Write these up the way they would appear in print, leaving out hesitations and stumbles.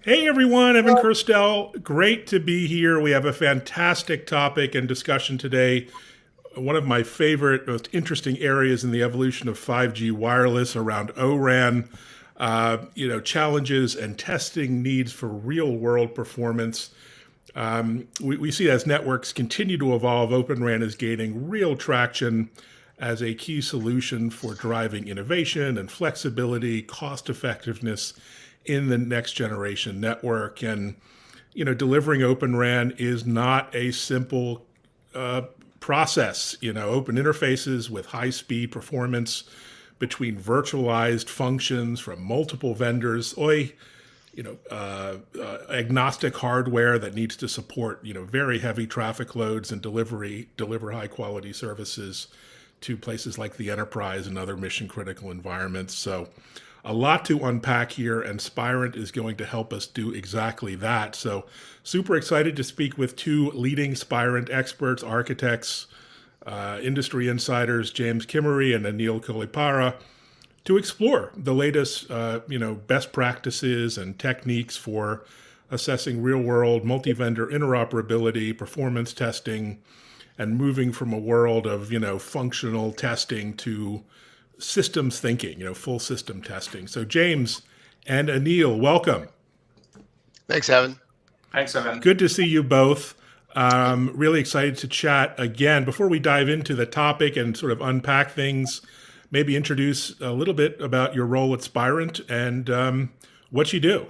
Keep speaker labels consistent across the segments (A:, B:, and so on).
A: Hey everyone, Evan Kirstel. Great to be here. We have a fantastic topic and discussion today. One of my favorite, most interesting areas in the evolution of 5G wireless around ORAN, challenges and testing needs for real world performance. We see as networks continue to evolve, Open RAN is gaining real traction as a key solution for driving innovation and flexibility, cost effectiveness in the next generation network. And delivering Open RAN is not a simple process. Open interfaces with high speed performance between virtualized functions from multiple vendors. Agnostic hardware that needs to support very heavy traffic loads and deliver high quality services to places like the enterprise and other mission critical environments. So a lot to unpack here, and Spirent is going to help us do exactly that. So super excited to speak with two leading Spirent experts, architects, industry insiders, James Kimmery and Anil Kollipara, to explore the latest, best practices and techniques for assessing real-world multi-vendor interoperability, performance testing, and moving from a world of functional testing to systems thinking, full system testing. So James and Anil, welcome.
B: Thanks, Evan.
C: Thanks, Evan.
A: Good to see you both. Really excited to chat again. Before we dive into the topic and sort of unpack things, maybe introduce a little bit about your role at Spirent and what you do.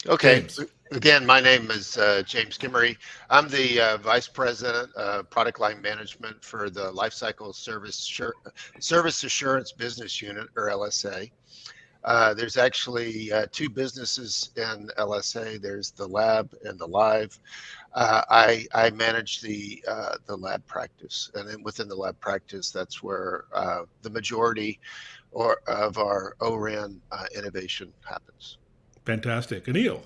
B: Okay.
A: James.
B: Again, my name is James Kimmery. I'm the Vice President of Product Line Management for the Lifecycle Service Assurance Business Unit, or LSA. There's actually two businesses in LSA. There's the lab and the live. I manage the lab practice, and then within the lab practice, that's where the majority of our ORAN innovation happens.
A: Fantastic. Anil.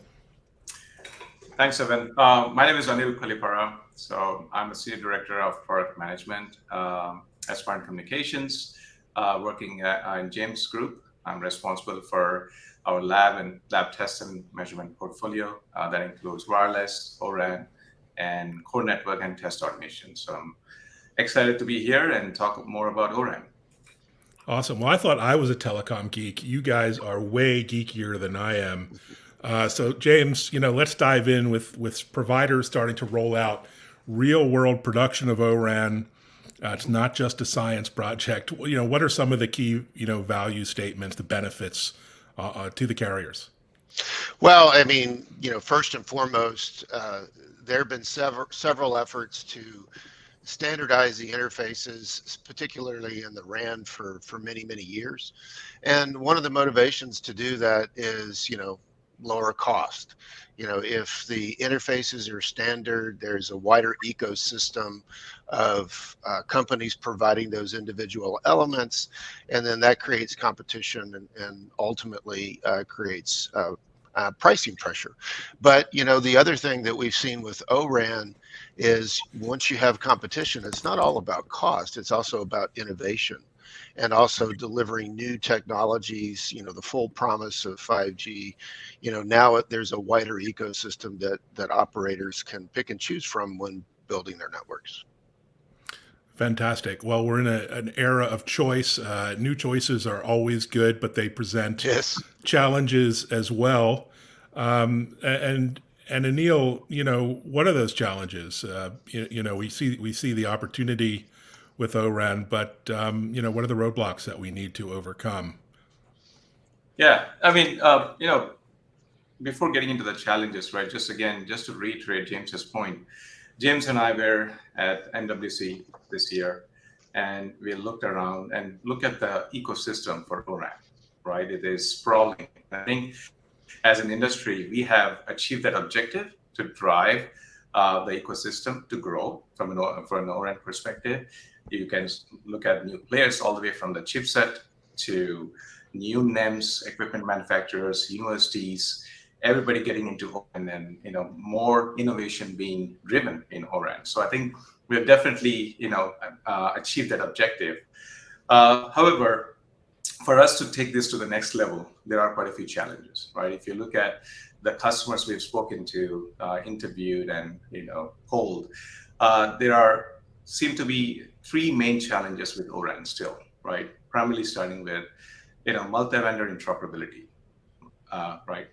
C: Thanks, Evan. My name is Anil Kollipara. So I'm a Senior Director of Product Management at Spirent Communications, working in James Group. I'm responsible for our lab and lab test and measurement portfolio that includes wireless, ORAN, and core network and test automation. So I'm excited to be here and talk more about ORAN.
A: Awesome. Well, I thought I was a telecom geek. You guys are way geekier than I am. So James, let's dive in with providers starting to roll out real world production of ORAN. It's not just a science project. What are some of the key, value statements, the benefits to the carriers?
B: Well, I mean, first and foremost, there have been several efforts to standardize the interfaces, particularly in the RAN for many, many years. And one of the motivations to do that is, lower cost. If the interfaces are standard, there's a wider ecosystem of companies providing those individual elements, and then that creates competition and ultimately creates pricing pressure. But the other thing that we've seen with ORAN is once you have competition, it's not all about cost, it's also about innovation and also delivering new technologies, the full promise of 5G. Now there's a wider ecosystem that operators can pick and choose from when building their networks.
A: Fantastic. Well, we're in an era of choice. New choices are always good, but they present challenges as well. And Anil, what are those challenges? We see the opportunity with ORAN, but what are the roadblocks that we need to overcome?
C: Yeah, I mean, before getting into the challenges, right? Just to reiterate James's point, James and I were at MWC this year, and we looked around and looked at the ecosystem for ORAN, right? It is sprawling. I think as an industry, we have achieved that objective to drive the ecosystem to grow from an ORAN perspective. You can look at new players all the way from the chipset to new NEMs, equipment manufacturers, universities, everybody getting into ORAN, and more innovation being driven in ORAN. So I think we have definitely achieved that objective. However, for us to take this to the next level, there are quite a few challenges, right? If you look at the customers we've spoken to, interviewed, and polled, there seem to be three main challenges with ORAN still, right? Primarily starting with multi-vendor interoperability, right?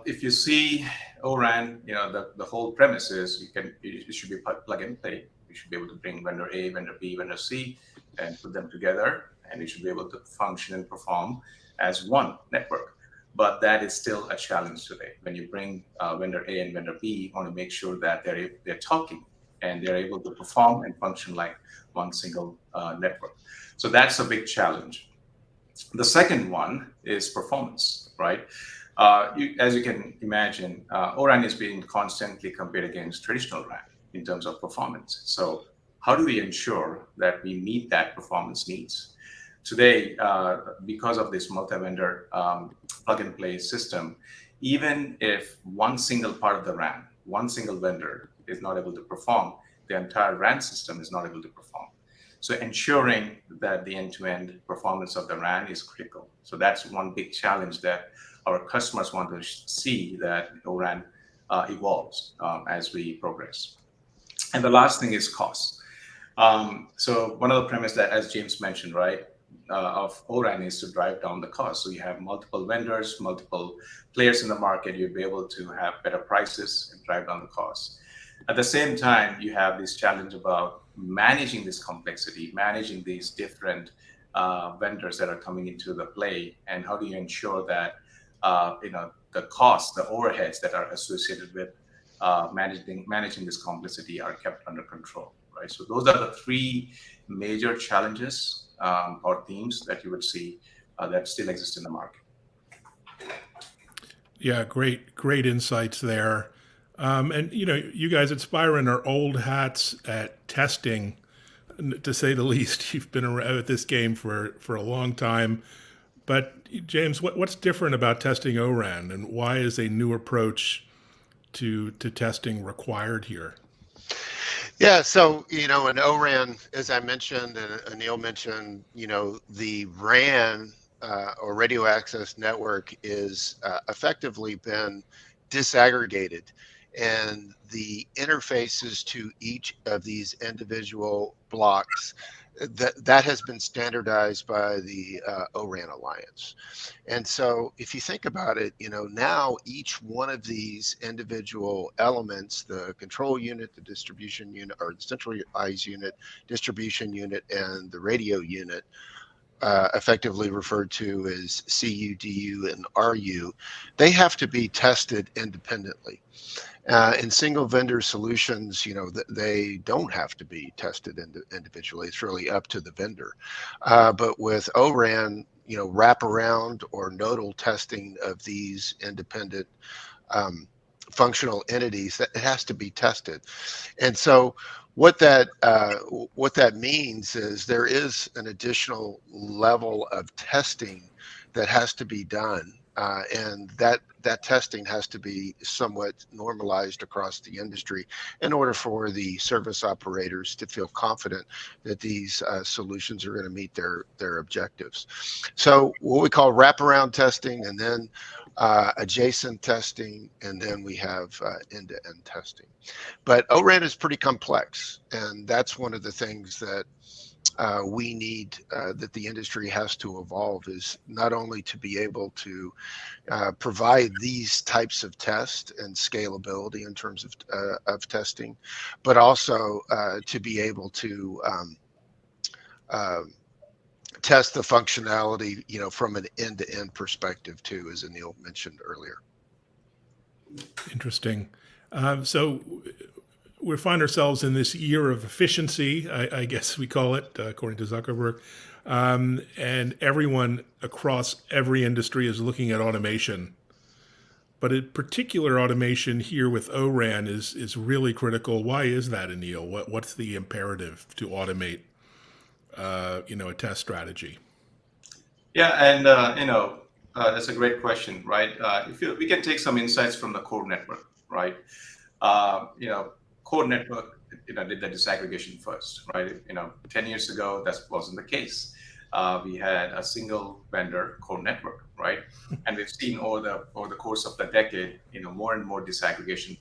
C: If you see ORAN, the whole premise is it should be plug and play. You should be able to bring vendor A, vendor B, vendor C, and put them together, and you should be able to function and perform as one network. But that is still a challenge today. When you bring vendor A and vendor B, you want to make sure that they're talking and they're able to perform and function like one single network. So that's a big challenge. The second one is performance, right? As you can imagine, ORAN is being constantly compared against traditional RAN in terms of performance. So how do we ensure that we meet that performance needs? Today, because of this multi-vendor plug-and-play system, even if one single part of the RAN, one single vendor is not able to perform, the entire RAN system is not able to perform. So ensuring that the end-to-end performance of the RAN is critical. So that's one big challenge that our customers want to see, that ORAN evolves as we progress. And the last thing is cost. So one of the premises that, as James mentioned, right, of ORAN is to drive down the cost. So you have multiple vendors, multiple players in the market, you'll be able to have better prices and drive down the cost. At the same time, you have this challenge about managing this complexity, managing these different vendors that are coming into the play, and how do you ensure that the costs, the overheads that are associated with managing this complexity are kept under control, right? So those are the three major challenges or themes that you would see that still exist in the market.
A: Yeah, great insights there. And you guys at Spirent are old hats at testing, to say the least. You've been around at this game for a long time. But James, what's different about testing ORAN, and why is a new approach to testing required here?
B: Yeah, so in ORAN, as I mentioned and Anil mentioned, the RAN or radio access network is effectively been disaggregated, and the interfaces to each of these individual blocks that has been standardized by the ORAN Alliance. And so if you think about it, now each one of these individual elements, the control unit, the distribution unit, or the centralized unit, distribution unit, and the radio unit, effectively referred to as CU, DU, and RU, they have to be tested independently. In single vendor solutions, they don't have to be tested individually. It's really up to the vendor. But with ORAN, wraparound or nodal testing of these independent functional entities, that it has to be tested. And so what that means is there is an additional level of testing that has to be done, and that testing has to be somewhat normalized across the industry in order for the service operators to feel confident that these solutions are going to meet their objectives. So what we call wraparound testing, and then adjacent testing, and then we have end-to-end testing. But ORAN is pretty complex, and that's one of the things that we need, that the industry has to evolve, is not only to be able to provide these types of tests and scalability in terms of testing, but also to be able to test the functionality, from an end-to-end perspective too, as Anil mentioned earlier.
A: Interesting. So we find ourselves in this year of efficiency, I guess we call it, according to Zuckerberg. And everyone across every industry is looking at automation. But in particular, automation here with ORAN is really critical. Why is that, Anil? What's the imperative to automate, a test strategy?
C: Yeah, and that's a great question, right? We can take some insights from the core network, right? Core network, did the disaggregation first, right? 10 years ago, that wasn't the case. we had a single vendor core network, right? And we've seen over the course of the decade, more and more disaggregation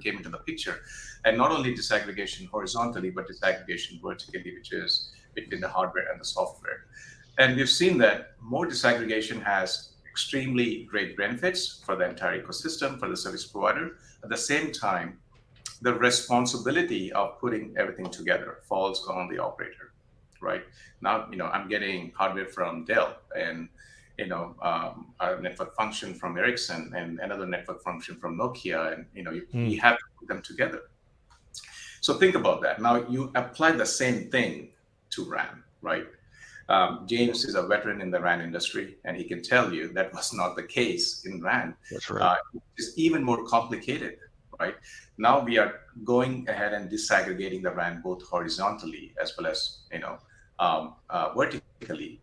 C: came into the picture, and not only disaggregation horizontally, but disaggregation vertically, which is between the hardware and the software. And we've seen that more disaggregation has extremely great benefits for the entire ecosystem, for the service provider. At the same time, the responsibility of putting everything together falls on the operator, right? Now, I'm getting hardware from Dell, and a network function from Ericsson, and another network function from Nokia, and we have to put them together. So think about that. Now you apply the same thing to RAN, right? James is a veteran in the RAN industry, and he can tell you that was not the case in RAN.
B: That's right.
C: It's even more complicated, right? Now we are going ahead and disaggregating the RAN both horizontally as well as vertically.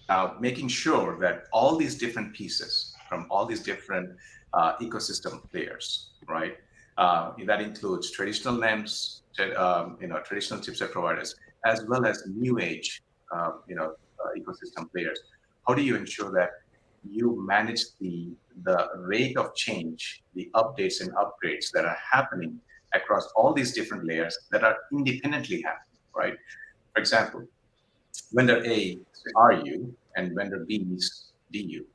C: Now, making sure that all these different pieces from all these different ecosystem players, right? That includes traditional NEMs, traditional chipset providers, as well as new age, ecosystem players. How do you ensure that you manage the rate of change, the updates and upgrades that are happening across all these different layers that are independently happening, right? For example, vendor A is RU and vendor B is DU.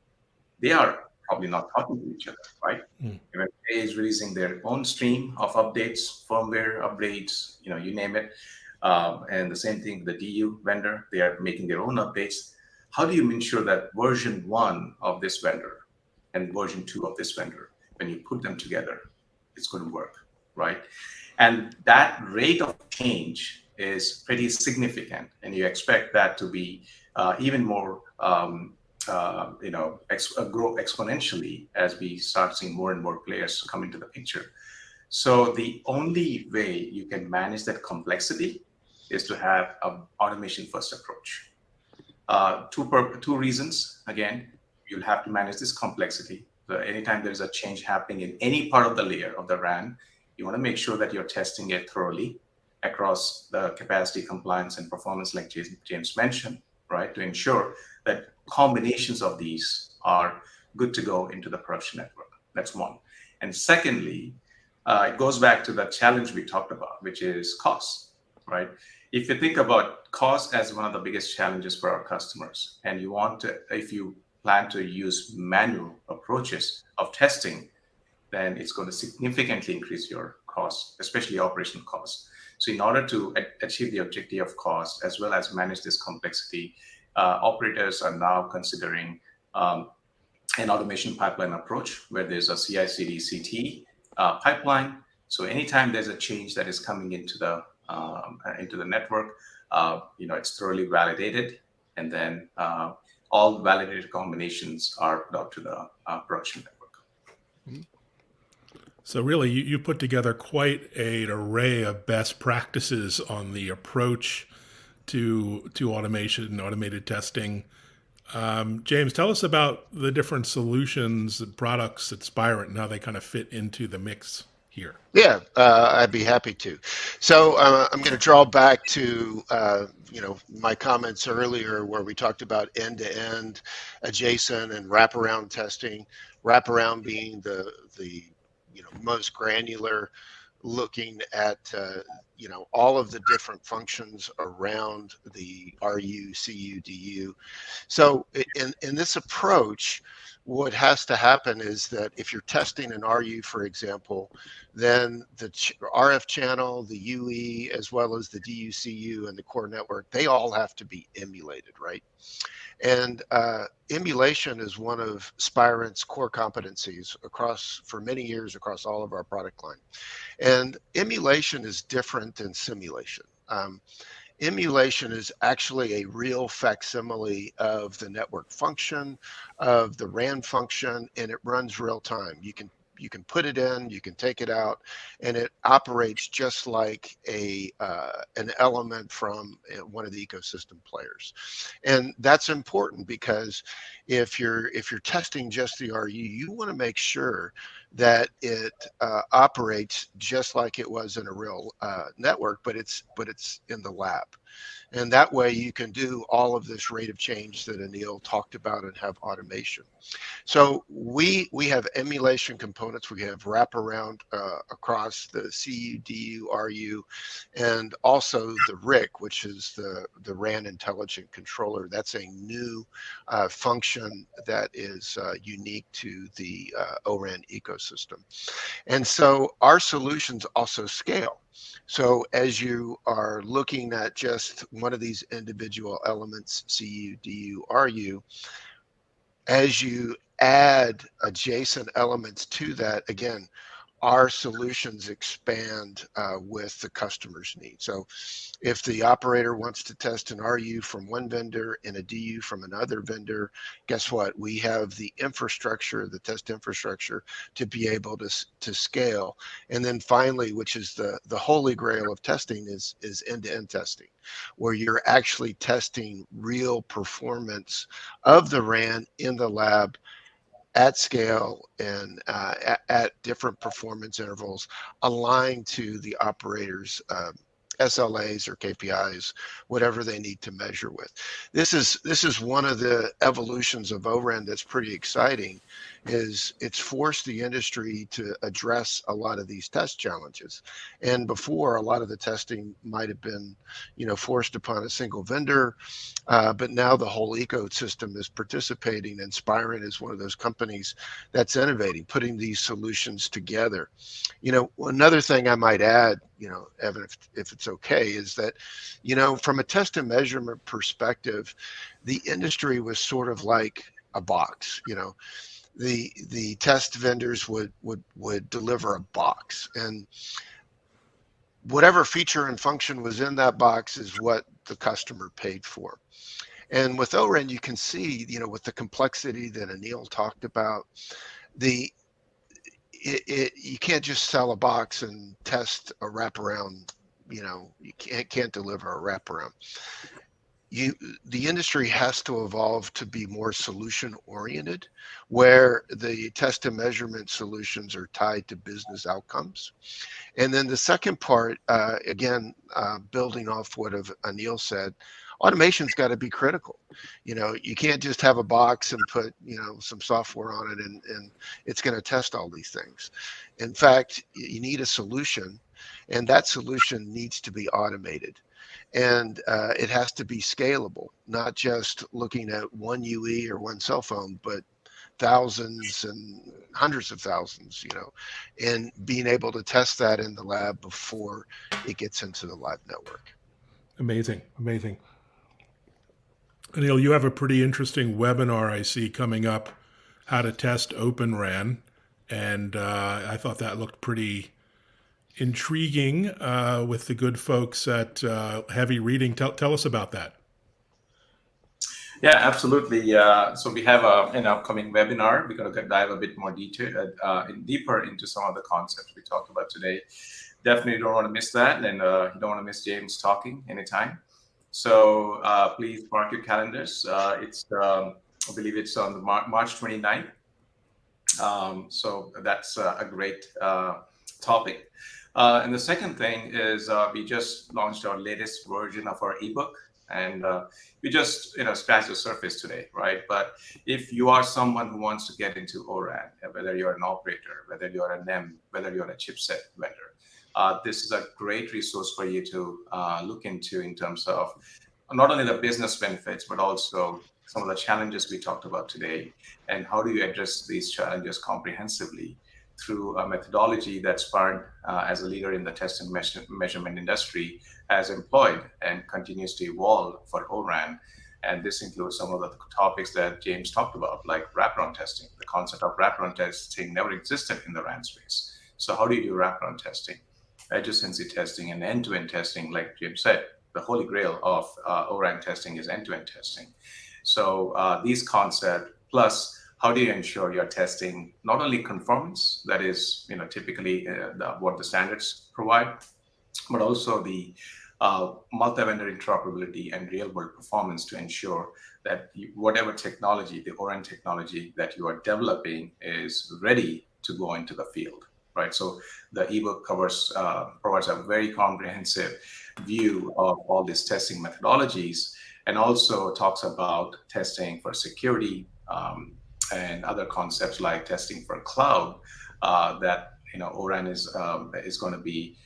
C: They are probably not talking to each other, right? Vendor A is releasing their own stream of updates, firmware updates, you name it. And the same thing, the DU vendor, they are making their own updates. How do you ensure that version 1 of this vendor and version 2 of this vendor, when you put them together, it's going to work, right? And that rate of change is pretty significant, and you expect that to be even more, grow exponentially as we start seeing more and more players come into the picture. So the only way you can manage that complexity is to have an automation-first approach. Two reasons. Again, you'll have to manage this complexity. So anytime there's a change happening in any part of the layer of the RAN, you want to make sure that you're testing it thoroughly across the capacity, compliance, and performance, like James mentioned, right? To ensure that combinations of these are good to go into the production network. That's one. And secondly, it goes back to the challenge we talked about, which is cost, right? If you think about cost as one of the biggest challenges for our customers, and if you plan to use manual approaches of testing, then it's going to significantly increase your costs, especially operational costs. So in order to achieve the objective of cost, as well as manage this complexity, operators are now considering an automation pipeline approach where there's a CI/CD CT pipeline. So anytime there's a change that is coming into the network, it's thoroughly validated, and then all validated combinations are put out to the production network.
A: So really, you put together quite an array of best practices on the approach to automation and automated testing. James, tell us about the different solutions and products at Spirent and how they kind of fit into the mix here.
B: Yeah, I'd be happy to. So I'm going to draw back to my comments earlier where we talked about end-to-end, adjacent, and wraparound testing. Wraparound being the most granular, looking at all of the different functions around the RU, CU, DU. So in this approach, what has to happen is that if you're testing an RU, for example, then the RF channel, the UE, as well as the DU/CU and the core network, they all have to be emulated, right? And emulation is one of Spirent's core competencies for many years across all of our product line. And emulation is different than simulation. Emulation is actually a real facsimile of the network function, of the RAN function, and it runs real time. You can put it in, you can take it out, and it operates just like an element from one of the ecosystem players. And that's important because if you're testing just the RU, you want to make sure that it operates just like it was in a real network, but it's in the lab. And that way you can do all of this rate of change that Anil talked about and have automation. So we have emulation components. We have wraparound across the CU, DU, RU, and also the RIC, which is the RAN Intelligent Controller. That's a new function that is unique to the ORAN ecosystem. And so our solutions also scale. So as you are looking at just one of these individual elements, CU, DU, RU, as you add adjacent elements to that, again, our solutions expand with the customer's needs. So if the operator wants to test an RU from one vendor and a DU from another vendor, guess what? We have the infrastructure, the test infrastructure to be able to scale. And then finally, which is the holy grail of testing, is end-to-end testing, where you're actually testing real performance of the RAN in the lab at scale and at different performance intervals aligned to the operator's SLAs or KPIs, whatever they need to measure with. This is one of the evolutions of ORAN that's pretty exciting, is it's forced the industry to address a lot of these test challenges. And before, a lot of the testing might have been, forced upon a single vendor, but now the whole ecosystem is participating, and Spirent is one of those companies that's innovating, putting these solutions together. Another thing I might add, Evan, if it's okay, is that, from a test and measurement perspective, the industry was sort of like a box. The test vendors would deliver a box, and whatever feature and function was in that box is what the customer paid for. And with ORAN, you can see, with the complexity that Anil talked about, you can't just sell a box and test a wraparound. You can't deliver a wraparound. The industry has to evolve to be more solution oriented, where the test and measurement solutions are tied to business outcomes. And then the second part, again, building off what Anil said, automation's got to be critical. You can't just have a box and put, some software on it and it's going to test all these things. In fact, you need a solution, and that solution needs to be automated. And it has to be scalable, not just looking at one UE or one cell phone, but thousands and hundreds of thousands, and being able to test that in the lab before it gets into the live network.
A: Amazing. Anil, you have a pretty interesting webinar I see coming up, how to test Open RAN, and I thought that looked pretty intriguing with the good folks at Heavy Reading. Tell us about that.
C: Yeah, absolutely. So we have an upcoming webinar. We're going to dive a bit more deeper into some of the concepts we talked about today. Definitely don't want to miss that, and you don't want to miss James talking anytime. So please mark your calendars. I believe it's on March 29th. So that's a great topic. And the second thing is we just launched our latest version of our ebook, and we just scratched the surface today, right? But if you are someone who wants to get into ORAN, whether you're an operator, whether you're an M, whether you're a chipset vendor, this is a great resource for you to look into in terms of not only the business benefits, but also some of the challenges we talked about today, and how do you address these challenges comprehensively through a methodology that Spirent, as a leader in the test and measurement industry, has employed and continues to evolve for ORAN. And this includes some of the topics that James talked about, like wraparound testing. The concept of wraparound testing never existed in the RAN space. So how do you do wraparound testing, adjacency testing, and end-to-end testing? Like James said, the holy grail of ORAN testing is end-to-end testing. So these concepts, plus how do you ensure you're testing not only conformance, that is typically what the standards provide, but also the multi-vendor interoperability and real-world performance to ensure that whatever technology, the ORAN technology that you are developing, is ready to go into the field, right? So the ebook provides a very comprehensive view of all these testing methodologies, and also talks about testing for security, and other concepts like testing for cloud, that ORAN is going to be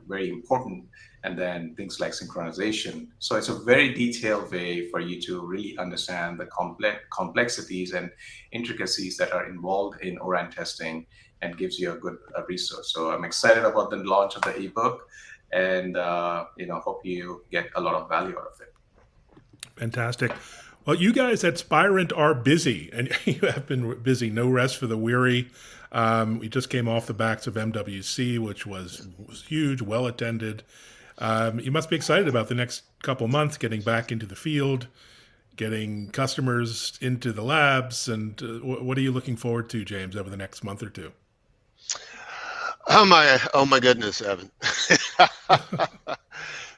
C: very important, and then things like synchronization. So it's a very detailed way for you to really understand the complexities and intricacies that are involved in ORAN testing, and gives you a good resource. So I'm excited about the launch of the ebook, and hope you get a lot of value out of it.
A: Fantastic. Well, you guys at Spirent are busy, and you have been busy. No rest for the weary. We just came off the backs of MWC, which was huge, well attended. You must be excited about the next couple months, getting back into the field, getting customers into the labs. And what are you looking forward to, James, over the next month or two?
B: Oh my goodness, Evan.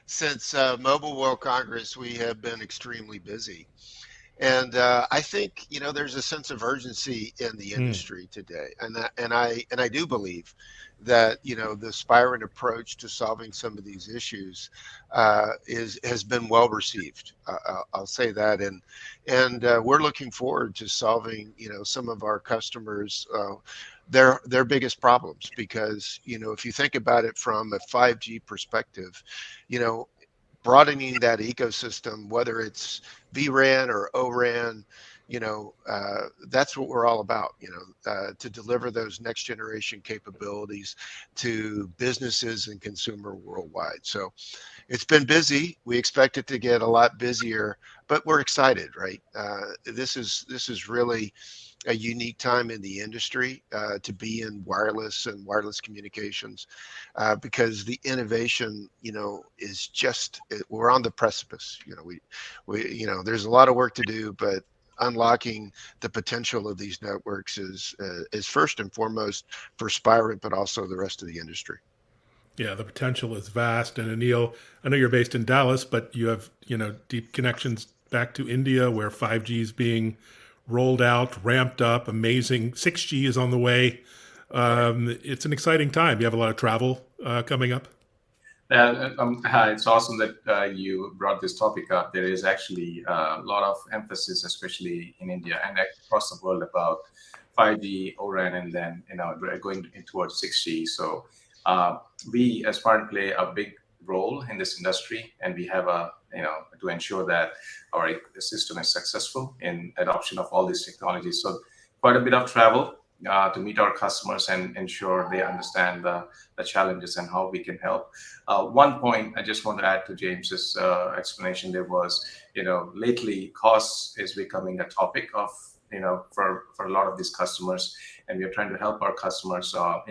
B: Since Mobile World Congress, we have been extremely busy. And I think there's a sense of urgency in the industry today, and I do believe that the Spirent approach to solving some of these issues has been well received. I'll say that, and we're looking forward to solving some of our customers their biggest problems, because if you think about it from a 5G perspective, broadening that ecosystem, whether it's vRAN or ORAN, that's what we're all about, to deliver those next generation capabilities to businesses and consumer worldwide. So it's been busy. We expect it to get a lot busier, but we're excited, right? This is really a unique time in the industry to be in wireless and wireless communications, because the innovation, is we're on the precipice. There's a lot of work to do, but unlocking the potential of these networks is first and foremost for Spirent, but also the rest of the industry.
A: Yeah, the potential is vast. And Anil, I know you're based in Dallas, but you have deep connections back to India, where 5G is being rolled out, ramped up, amazing. 6G is on the way. It's an exciting time. You have a lot of travel coming up.
C: It's awesome that you brought this topic up. There is actually a lot of emphasis, especially in India and across the world, about 5G, ORAN, and then going towards 6G. So we as Spirent play a big role in this industry, and we have to ensure that our system is successful in adoption of all these technologies. So quite a bit of travel to meet our customers and ensure they understand the challenges and how we can help. One point I just want to add to James's explanation there was, lately costs is becoming a topic of, for a lot of these customers, and we are trying to help our customers, how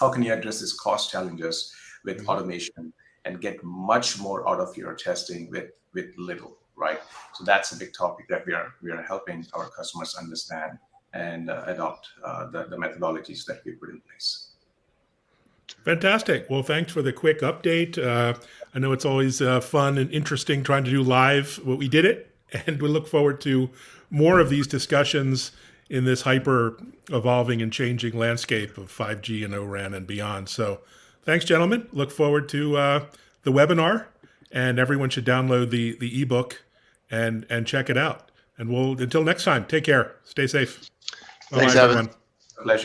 C: can you address these cost challenges with automation and get much more out of your testing with little, right? So that's a big topic that we are helping our customers understand and adopt the methodologies that we put in place.
A: Fantastic. Well, thanks for the quick update. I know it's always fun and interesting trying to do live. Well, we did it, and we look forward to more of these discussions in this hyper evolving and changing landscape of 5G and ORAN and beyond. So thanks, gentlemen. Look forward to the webinar, and everyone should download the ebook and check it out. And until next time, take care. Stay safe.
B: Thanks,
A: bye,
B: Evan.
A: everyone.
C: Pleasure.